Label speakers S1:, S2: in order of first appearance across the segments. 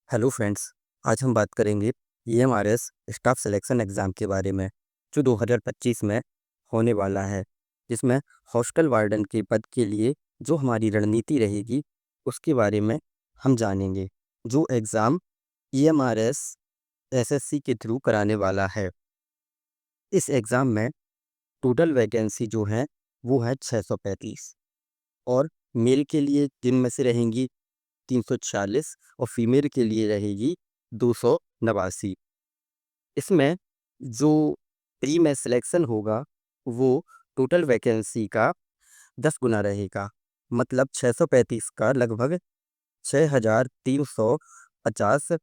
S1: Hello friends. आज हम बात करेंगे ईएमआरएस स्टाफ सिलेक्शन एग्ज़ाम के बारे में जो 2025 में होने वाला है, जिसमें हॉस्टल वार्डन के पद के लिए जो हमारी रणनीति रहेगी उसके बारे में हम जानेंगे। जो एग्ज़ाम ईएमआरएस एसएससी के थ्रू कराने वाला है। इस एग्ज़ाम में टोटल वैकेंसी जो है वो है 635 और मेल के लिए जिनमें से रहेंगी 340 और फीमेल के लिए रहेगी 289। इसमें जो प्री में सिलेक्शन होगा वो टोटल वैकेंसी का 10 गुना रहेगा। मतलब 635 का लगभग 6350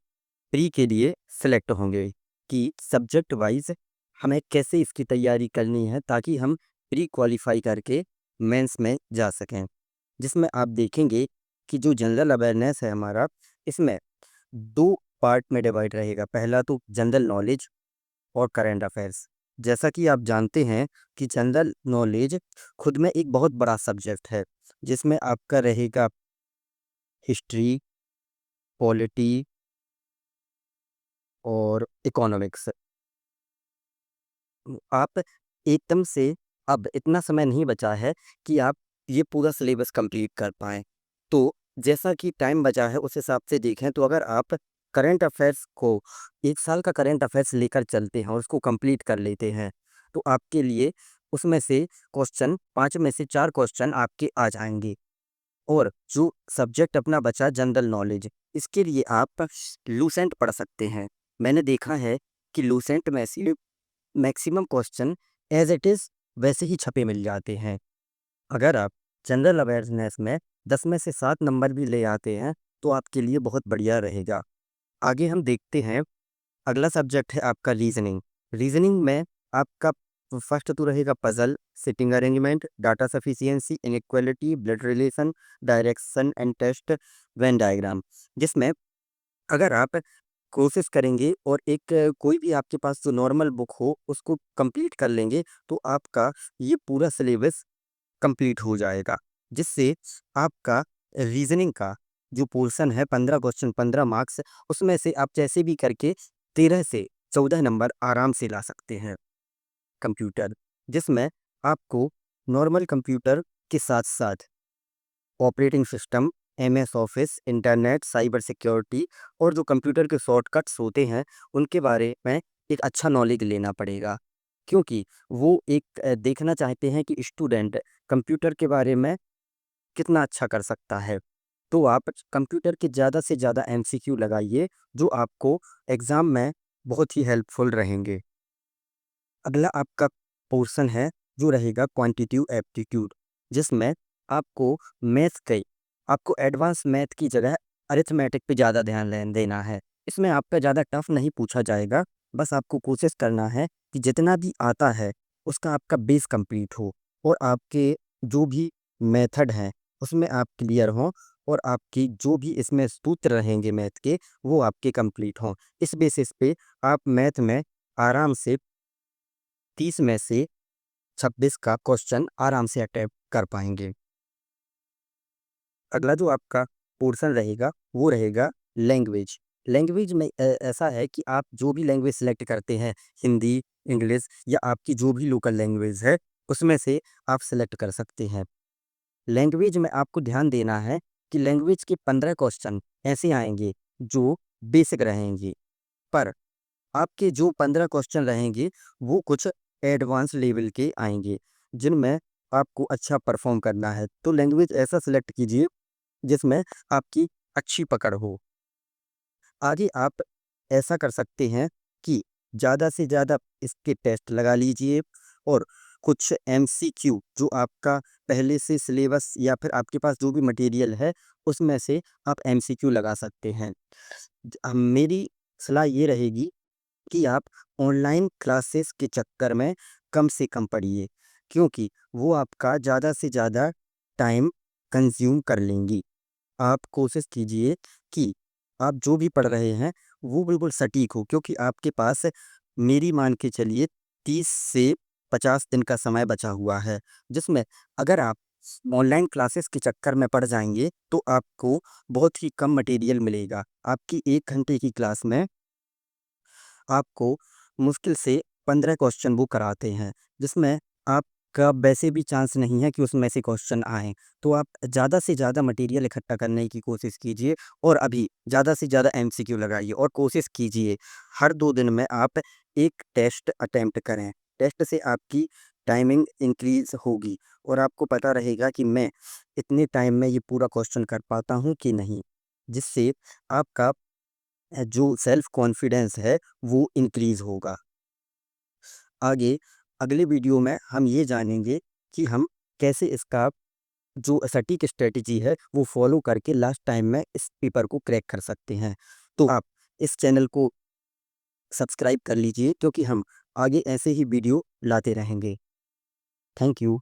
S1: प्री के लिए सिलेक्ट होंगे कि सब्जेक्ट वाइज हमें कैसे इसकी तैयारी करनी है ताकि हम प्री क्वालिफाई करके मेंस में जा सकें। जिसमें आप देखेंगे कि जो जनरल अवेयरनेस है हमारा, इसमें 2 पार्ट में डिवाइड रहेगा। पहला तो जनरल नॉलेज और करंट अफेयर्स। जैसा कि आप जानते हैं कि जनरल नॉलेज खुद में एक बहुत बड़ा सब्जेक्ट है, जिसमें आपका रहेगा हिस्ट्री, पॉलिटी और इकोनॉमिक्स। आप एकदम से अब इतना समय नहीं बचा है कि आप ये पूरा सिलेबस कंप्लीट कर पाएँ। तो जैसा कि टाइम बचा है उस हिसाब से देखें तो अगर आप करंट अफ़ेयर्स को 1 साल का करंट अफ़ेयर्स लेकर चलते हैं और उसको कंप्लीट कर लेते हैं, तो आपके लिए उसमें से क्वेश्चन 5 में से 4 क्वेश्चन आपके आ जाएँगे। और जो सब्जेक्ट अपना बचा जनरल नॉलेज, इसके लिए आप लूसेंट पढ़ सकते हैं। मैंने देखा है कि लूसेंट में से maximum question as it is वैसे ही छपे मिल जाते हैं। अगर आप जनरल अवेयरनेस में 10 में से 7 नंबर भी ले आते हैं तो आपके लिए बहुत बढ़िया रहेगा। आगे हम देखते हैं, अगला सब्जेक्ट है आपका रीजनिंग। रीजनिंग में आपका फर्स्ट तो रहेगा puzzle, seating arrangement, data sufficiency, inequality, blood relation, direction and test, Venn diagram. जिसमें अगर आप कोशिश करेंगे और एक कोई भी आपके पास जो नॉर्मल बुक हो उसको कंप्लीट कर लेंगे तो आपका ये पूरा सिलेबस कंप्लीट हो जाएगा। जिससे आपका रीजनिंग का जो पोर्शन है 15 क्वेश्चन 15 मार्क्स, उसमें से आप जैसे भी करके 13 से 14 नंबर आराम से ला सकते हैं। कंप्यूटर, जिसमें आपको नॉर्मल कंप्यूटर के साथ-साथ operating system, MS office, internet, cyber security और जो कंप्यूटर के शॉर्टकट्स होते हैं, उनके बारे में एक अच्छा नॉलेज लेना पड़ेगा। क्योंकि वो एक देखना चाहते हैं कि स्टूडेंट कंप्यूटर के बारे में कितना अच्छा कर सकता है। तो आप कंप्यूटर के ज़्यादा से ज़्यादा एमसीक्यू लगाइए, जो आपको एग्ज़ाम में बहुत ही हेल्पफुल रहेंगे। अगला आपका पोर्शन है जो रहेगा क्वांटिटेटिव एप्टीट्यूड, जिसमें आपको मैथ्स के आपको एडवांस मैथ की जगह अरिथमेटिक पे ज़्यादा ध्यान देना है। इसमें आपका ज़्यादा टफ नहीं पूछा जाएगा, बस आपको कोशिश करना है कि जितना भी आता है उसका आपका बेस कंप्लीट हो और आपके जो भी मेथड हैं उसमें आप क्लियर हों और आपकी जो भी इसमें सूत्र रहेंगे मैथ के वो आपके कंप्लीट हों। इस बेसिस पे आप मैथ में आराम से 30 में से 26 का क्वेश्चन आराम से अटेम्प्ट कर पाएँगे। अगला जो आपका पोर्शन रहेगा वो रहेगा लैंग्वेज। लैंग्वेज में ऐसा है कि आप जो भी लैंग्वेज सेलेक्ट करते हैं, हिंदी, इंग्लिश या आपकी जो भी लोकल लैंग्वेज है, उसमें से आप सेलेक्ट कर सकते हैं। लैंग्वेज में आपको ध्यान देना है कि लैंग्वेज के 15 क्वेश्चन ऐसे आएँगे जो बेसिक रहेंगे। पर आपके जो 15 क्वेश्चन रहेंगे वो कुछ एडवांस लेवल के आएँगे, जिनमें आपको अच्छा परफ़ॉर्म करना है। तो लैंग्वेज ऐसा सेलेक्ट कीजिए जिसमें आपकी अच्छी पकड़ हो। आगे आप ऐसा कर सकते हैं कि ज़्यादा से ज़्यादा इसके टेस्ट लगा लीजिए और कुछ एमसीक्यू जो आपका पहले से सिलेबस या फिर आपके पास जो भी मटेरियल है, उसमें से आप एमसीक्यू लगा सकते हैं। मेरी सलाह ये रहेगी कि आप ऑनलाइन क्लासेस के चक्कर में कम से कम पढ़िए, क्योंकि वो आपका ज़्यादा से ज़्यादा टाइम कंज़्यूम कर लेंगी। आप कोशिश कीजिए कि आप जो भी पढ़ रहे हैं वो बिल्कुल सटीक हो, क्योंकि आपके पास मेरी मान के चलिए 30 से 50 दिन का समय बचा हुआ है, जिसमें अगर आप ऑनलाइन क्लासेस के चक्कर में पड़ जाएंगे तो आपको बहुत ही कम मटेरियल मिलेगा। आपकी 1 घंटे की क्लास में आपको मुश्किल से 15 क्वेश्चन वो कराते हैं, जिसमें आपका वैसे भी चांस नहीं है कि उसमें से क्वेश्चन आएँ। तो आप ज़्यादा से ज़्यादा मटेरियल इकट्ठा करने की कोशिश कीजिए और अभी ज़्यादा से ज़्यादा एमसीक्यू लगाइए और कोशिश कीजिए हर 2 दिन में आप एक टेस्ट अटेम्प्ट करें। टेस्ट से आपकी टाइमिंग इंक्रीज़ होगी और आपको पता रहेगा कि मैं इतने टाइम में ये पूरा क्वेश्चन कर पाता हूँ कि नहीं, जिससे आपका जो सेल्फ कॉन्फिडेंस है वो इंक्रीज़ होगा। आगे अगले वीडियो में हम ये जानेंगे कि हम कैसे इसका जो सटीक स्ट्रैटेजी है वो फॉलो करके लास्ट टाइम में इस पेपर को क्रैक कर सकते हैं। तो आप इस चैनल को सब्सक्राइब कर लीजिए क्योंकि हम आगे ऐसे ही वीडियो लाते रहेंगे। Thank you.